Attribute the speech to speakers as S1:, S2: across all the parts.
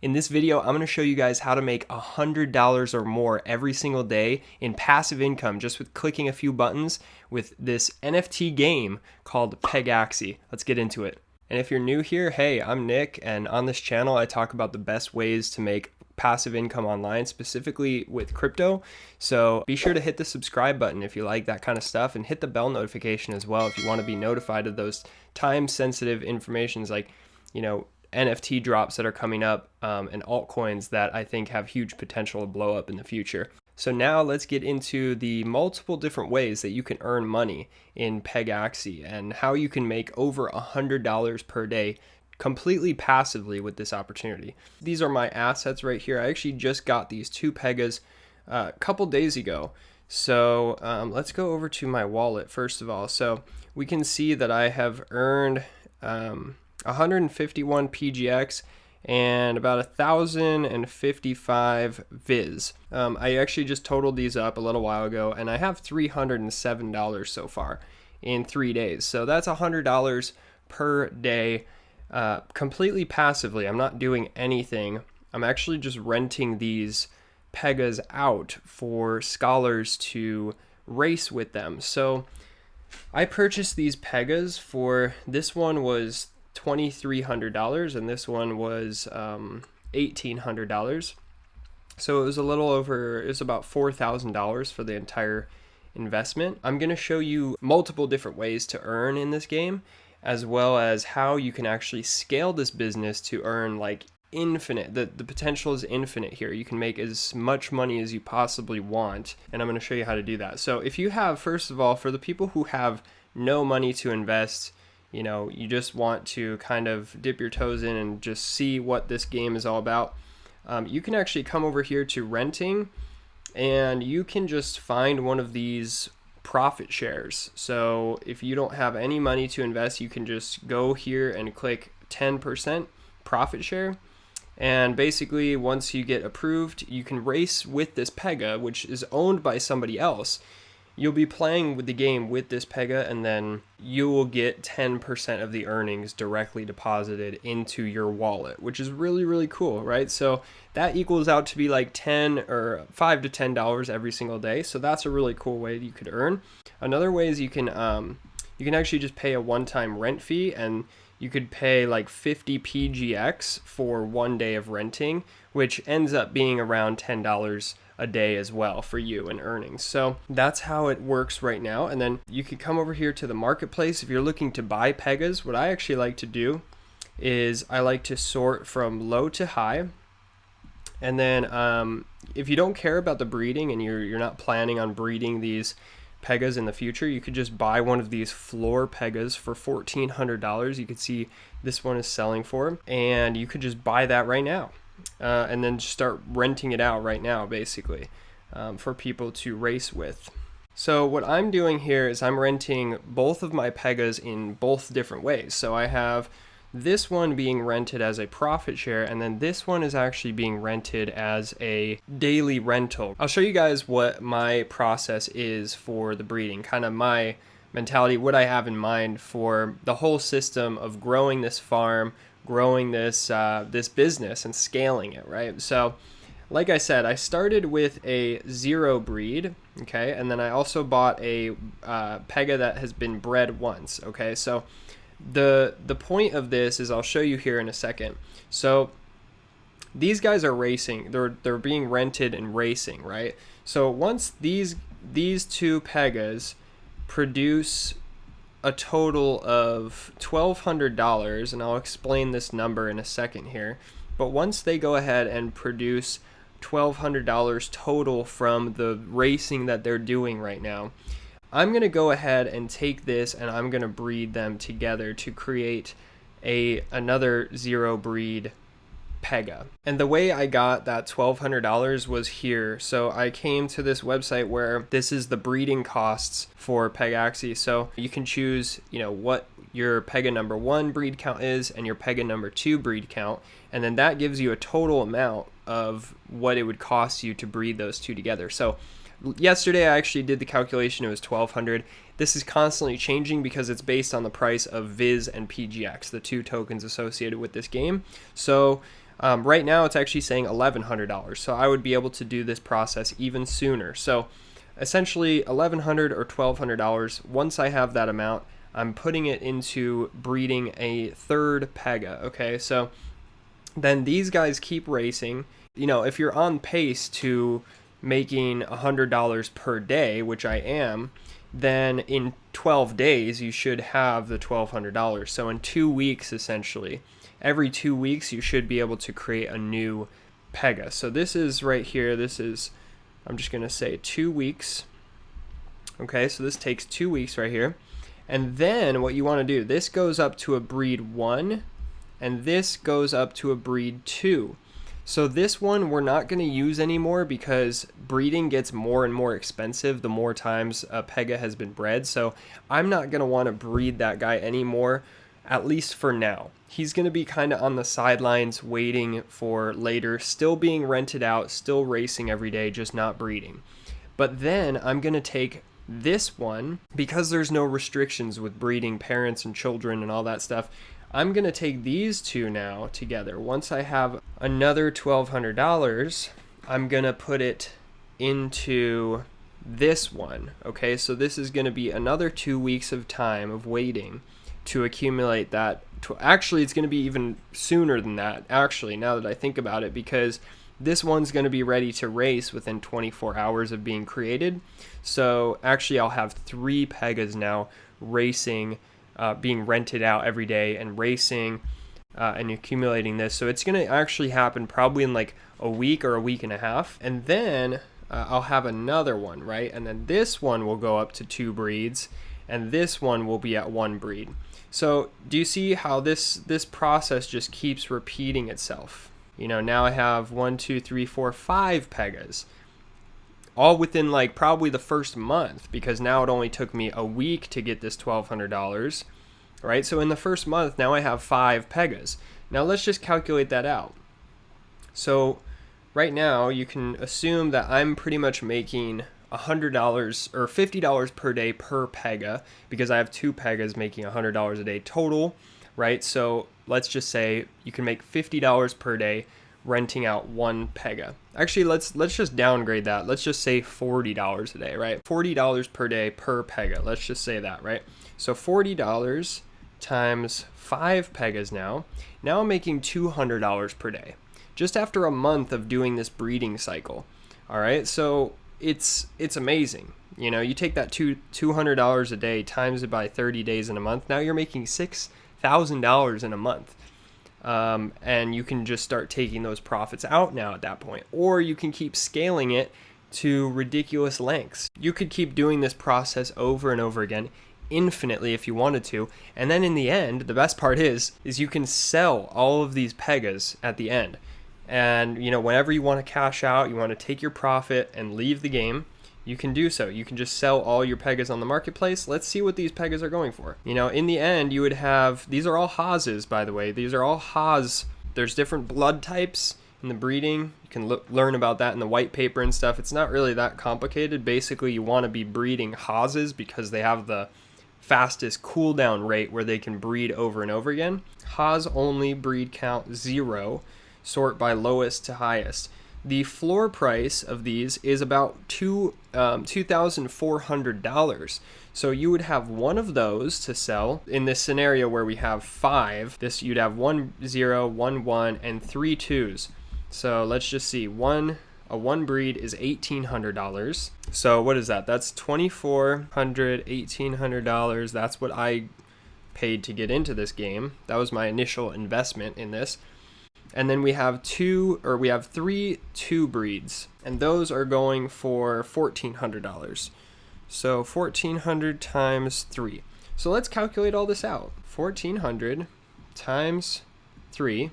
S1: In this video, I'm going to show you guys how to make $100 or more every single day in passive income just with clicking a few buttons with this NFT game called Pegaxy. Let's get into it. And if you're new here, hey, I'm Nick, and on this channel I talk about the best ways to make passive income online, specifically with crypto. So be sure to hit the subscribe button if you like that kind of stuff, and hit the bell notification as well if you want to be notified of those time-sensitive informations like, NFT drops that are coming up and altcoins that I think have huge potential to blow up in the future. So now let's get into the multiple different ways that you can earn money in Pegaxy and how you can make over $100 per day completely passively with this opportunity. These are my assets right here. I actually just got these two Pegas a couple days ago. So let's go over to my wallet first of all. So we can see that I have earned 151 PGX and about 1,055 Viz. I actually just totaled these up a little while ago, and I have $307 so far in 3 days. So that's $100 per day, completely passively. I'm not doing anything. I'm actually just renting these Pegas out for scholars to race with them. So I purchased these Pegas for, this one was $2,300 and this one was $1,800. So it was a little over, it was about $4,000 for the entire investment. I'm going to show you multiple different ways to earn in this game, as well as how you can actually scale this business to earn like infinite. The potential is infinite here. You can make as much money as you possibly want, and I'm going to show you how to do that. So if you have, first of all, for the people who have no money to invest, you just want to kind of dip your toes in and just see what this game is all about, you can actually come over here to renting, and you can just find one of these profit shares. So if you don't have any money to invest, you can just go here and click 10% profit share. And basically, once you get approved, you can race with this Pega, which is owned by somebody else. You'll be playing with the game with this Pega, and then you will get 10% of the earnings directly deposited into your wallet, which is really, really cool, right? So that equals out to be like $5 to $10 every single day. So that's a really cool way that you could earn. Another way is you can actually just pay a one-time rent fee, and you could pay like 50 PGX for 1 day of renting, which ends up being around $10 a day as well for you in earnings. So that's how it works right now. And then you can come over here to the marketplace. If you're looking to buy Pegas, what I actually like to do is I like to sort from low to high. And then if you don't care about the breeding and you're not planning on breeding these Pegas in the future, you could just buy one of these floor Pegas for $1,400. You can see this one is selling for, and you could just buy that right now. And then start renting it out right now, basically, for people to race with. So what I'm doing here is I'm renting both of my Pegas in both different ways. So I have this one being rented as a profit share, and then this one is actually being rented as a daily rental. I'll show you guys what my process is for the breeding, kind of my mentality, what I have in mind for the whole system of growing this farm, growing this business and scaling it, right? So like I said, I started with a zero breed, okay? And then I also bought a Pega that has been bred once, okay? So the point of this is, I'll show you here in a second. So these guys are racing. They're being rented and racing, right? So once these two Pegas produce a total of $1,200, and I'll explain this number in a second here, but once they go ahead and produce $1,200 total from the racing that they're doing right now, I'm going to go ahead and take this and I'm going to breed them together to create another zero breed Pega. And the way I got that $1,200 was here. So I came to this website where this is the breeding costs for Pegaxy. So you can choose, what your Pega number 1 breed count is and your Pega number 2 breed count. And then that gives you a total amount of what it would cost you to breed those two together. So yesterday I actually did the calculation. It was $1,200. This is constantly changing because it's based on the price of Viz and PGX, the two tokens associated with this game. So Right now it's actually saying $1,100. So I would be able to do this process even sooner. So essentially $1,100 or $1,200. Once I have that amount, I'm putting it into breeding a third Pega. Okay, so then these guys keep racing. You know, if you're on pace to making $100 per day, which I am, then in 12 days you should have the $1,200. So in 2 weeks, essentially, every 2 weeks you should be able to create a new Pega. So this is right here. This is, I'm just going to say 2 weeks. Okay, so this takes 2 weeks right here. And then what you want to do, this goes up to a breed 1, and this goes up to a breed 2. So this one we're not going to use anymore because breeding gets more and more expensive the more times a Pega has been bred. So I'm not going to want to breed that guy anymore, at least for now. He's going to be kind of on the sidelines waiting for later, still being rented out, still racing every day, just not breeding. But then I'm going to take this one, because there's no restrictions with breeding parents and children and all that stuff. I'm going to take these two now together. Once I have another $1,200, I'm going to put it into this one. Okay, so this is going to be another 2 weeks of time of waiting to accumulate that. Actually, it's going to be even sooner than that, actually, now that I think about it, because this one's going to be ready to race within 24 hours of being created. So actually, I'll have 3 Pegas now racing, being rented out every day and racing and accumulating this. So it's going to actually happen probably in like a week or a week and a half. And then I'll have another one, right? And then this one will go up to 2 breeds, and this one will be at 1 breed. So do you see how this process just keeps repeating itself? You know, now I have 1, 2, 3, 4, 5 Pegas, all within like probably the first month, because now it only took me a week to get this $1,200, right? So in the first month, now I have 5 Pegas. Now let's just calculate that out. So right now you can assume that I'm pretty much making $100 or $50 per day per Pega, because I have 2 Pegas making $100 a day total, right? So let's just say you can make $50 per day renting out 1 Pega. Actually, let's just downgrade that. Let's just say $40 a day, right? $40 per day per Pega. Let's just say that, right? So $40 times 5 Pegas now. Now I'm making $200 per day, just after a month of doing this breeding cycle. All right, so it's amazing. You know, you take that $200 a day, times it by 30 days in a month. Now you're making $6,000 in a month. And you can just start taking those profits out now at that point. Or you can keep scaling it to ridiculous lengths. You could keep doing this process over and over again infinitely if you wanted to. And then in the end, the best part is you can sell all of these Pegas at the end. And, you know, whenever you want to cash out, you want to take your profit and leave the game, you can do so. You can just sell all your Pegas on the marketplace. Let's see what these Pegas are going for. You know, in the end, you would have, these are all Haas's, by the way. These are all Haas. There's different blood types in the breeding. You can learn about that in the white paper and stuff. It's not really that complicated. Basically, you want to be breeding Haas's because they have the fastest cooldown rate where they can breed over and over again. Haas only breed count 0, sort by lowest to highest. The floor price of these is about $2,400. So you would have one of those to sell. In this scenario where we have 5, you'd have 1 0, 1 1, and 3 2s. So let's just see. A one breed is $1,800. So what is that? That's $2,400, $1,800. That's what I paid to get into this game. That was my initial investment in this. And then we have 3 2 breeds, and those are going for $1,400. So 1,400 times 3. So let's calculate all this out. 1,400 times 3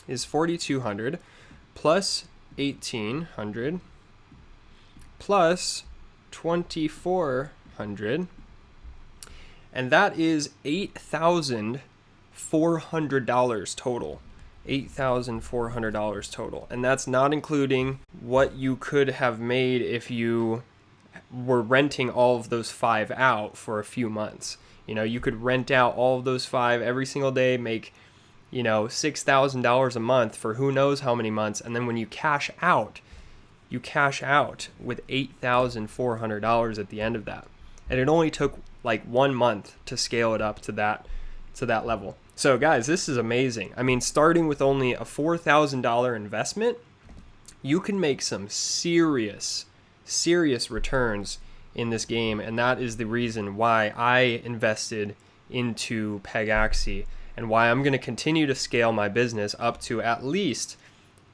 S1: is 4,200 plus 1,800 plus 2,400, and that is $8,400 total. $8,400 total. And that's not including what you could have made if you were renting all of those 5 out for a few months. You know, you could rent out all of those 5 every single day, make $6,000 a month for who knows how many months. And then when you cash out with $8,400 at the end of that. And it only took like 1 month to scale it up to that level. So guys, this is amazing. I mean, starting with only a $4,000 investment, you can make some serious returns in this game. And that is the reason why I invested into Pegaxy and why I'm going to continue to scale my business up to at least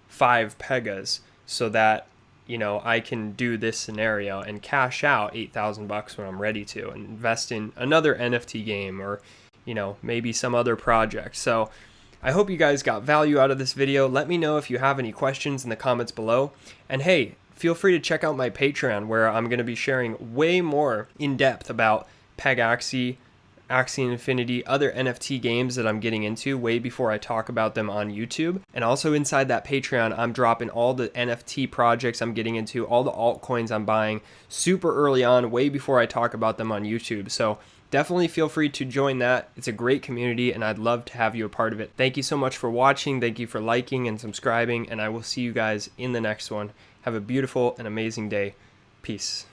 S1: 5 Pegas so that I can do this scenario and cash out $8,000 when I'm ready to and invest in another NFT game or, maybe some other project. So I hope you guys got value out of this video. Let me know if you have any questions in the comments below. And hey, feel free to check out my Patreon where I'm going to be sharing way more in depth about Pegaxy, Axie Infinity, other NFT games that I'm getting into way before I talk about them on YouTube. And also inside that Patreon, I'm dropping all the NFT projects I'm getting into, all the altcoins I'm buying super early on, way before I talk about them on YouTube. So definitely feel free to join that. It's a great community and I'd love to have you a part of it. Thank you so much for watching. Thank you for liking and subscribing, and I will see you guys in the next one. Have a beautiful and amazing day. Peace.